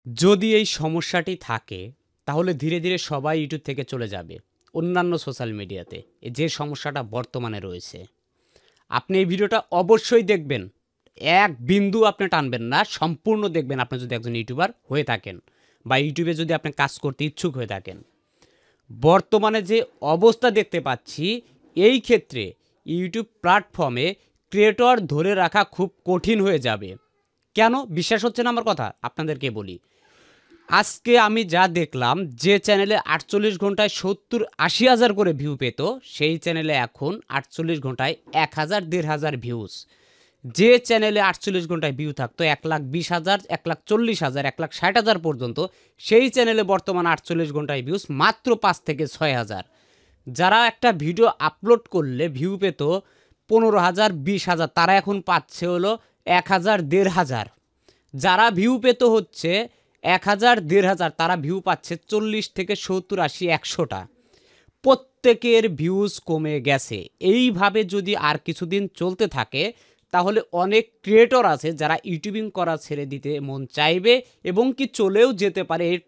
যদি এই সমস্যাটি থাকে তাহলে ধীরে ধীরে সবাই ইউটিউব থেকে চলে যাবে অন্যান্য সোশ্যাল মিডিয়াতে। যে সমস্যাটা বর্তমানে রয়েছে, আপনি এই ভিডিওটা অবশ্যই দেখবেন। এক বিন্দু আপনি টানবেন না, সম্পূর্ণ দেখবেন আপনি যদি একজন ইউটিউবার হয়ে থাকেন বা ইউটিউবে যদি আপনি কাজ করতে ইচ্ছুক হয়ে থাকেন। বর্তমানে যে অবস্থা দেখতে পাচ্ছি, এই ক্ষেত্রে ইউটিউব প্ল্যাটফর্মে ক্রিয়েটর ধরে রাখা খুব কঠিন হয়ে যাবে। কেন বিশ্বাস হচ্ছে না আমার কথা? আপনাদেরকে বলি। আজকে আমি যা দেখলাম, যে চ্যানেলে ৪৮ ঘন্টায় ৭০-৮০ হাজার করে ভিউ পেত, সেই চ্যানেলে এখন ৪৮ ঘন্টায় ১,০০০, ১,৫০০ ভিউজ। যে চ্যানেলে ৪৮ ঘন্টায় ভিউ থাকতো ১,২০,০০০, ১,৪০,০০০, ১,৬০,০০০ পর্যন্ত, সেই চ্যানেলে বর্তমান ৪৮ ঘন্টায় ভিউজ মাত্র ৫ থেকে ৬,০০০। যারা একটা ভিডিও আপলোড করলে ভিউ পেত ১৫,০০০, ২০,০০০, তারা এখন পাচ্ছে হলো ১,০০০, ১,৫০০। যারা ভিউ পেত হচ্ছে ১,০০০, ১,৫০০, তারা ভিউ পাচ্ছে ৪০ থেকে ৭০, ৮০, ১০০টা। প্রত্যেকের ভিউজ কমে গেছে। এইভাবে যদি আর কিছুদিন চলতে থাকে তাহলে অনেক ক্রিয়েটর আছে যারা ইউটিউবিং করা ছেড়ে দিতে মন চাইবে এবং কি চলেও যেতে পারে এই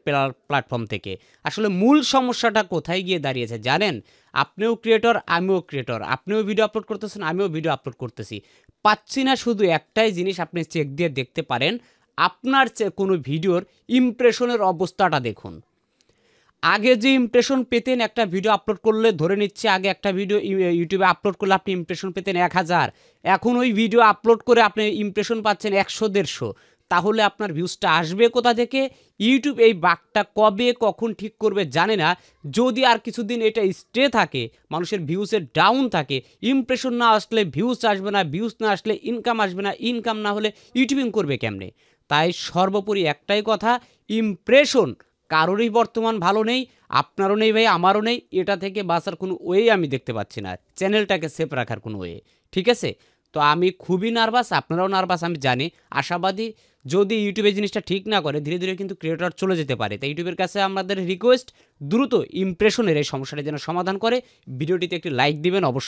প্ল্যাটফর্ম থেকে। আসলে মূল সমস্যাটা কোথায় গিয়ে দাঁড়িয়েছে জানেন? আপনিও ক্রিয়েটর, আমিও ক্রিয়েটর। আপনিও ভিডিও আপলোড করতেছেন, আমিও ভিডিও আপলোড করতেছি। পাচ্ছি না শুধু একটাই জিনিস, আপনি চেক দিয়ে দেখতে পারেন। আপনার কোনো ভিডিওর ইমপ্রেশনের অবস্থাটা দেখুন। আগে যে ইমপ্রেশন পেতেন একটা ভিডিও আপলোড করলে, ধরে নিচ্ছে আগে একটা ভিডিও ইউটিউবে আপলোড করলে আপনি ইমপ্রেশন পেতেন ১,০০০, এখন ওই ভিডিও আপলোড করে আপনি ইমপ্রেশন পাচ্ছেন ১০০-১৫০। তাহলে আপনার ভিউজটা আসবে কোথা থেকে? ইউটিউব এই বাগটা কবে কখন ঠিক করবে জানে না। যদি আর কিছুদিন এটা স্টে থাকে, মানুষের ভিউজের ডাউন থাকে, ইমপ্রেশন না আসলে ভিউজ আসবে না, ভিউজ না আসলে ইনকাম আসবে না, ইনকাম না হলে ইউটিউবিং করবে কেমনে? তাই সর্বোপরি একটাই কথা, ইমপ্রেশন কারোরই বর্তমান ভালো নেই, আপনারও নেই ভাই, আমারও নেই। এটা থেকে বাঁচার কোনো ওয়ে আমি দেখতে পাচ্ছি না, চ্যানেলটাকে সেফ রাখার কোনো ওয়ে। ঠিক আছে? তো আমি খুবই নার্ভাস, আপনারাও নার্ভাস আমি জানি। আশাবাদী, যদি ইউটিউবে জিনিসটা ঠিক না করে ধীরে ধীরে কিন্তু ক্রিয়েটর চলে যেতে পারে। তাই ইউটিউবের কাছে আমাদের রিকোয়েস্ট, দ্রুত ইমপ্রেশনের এই সমস্যাটা যেন সমাধান করে। ভিডিওটিতে একটি লাইক দিবেন অবশ্যই।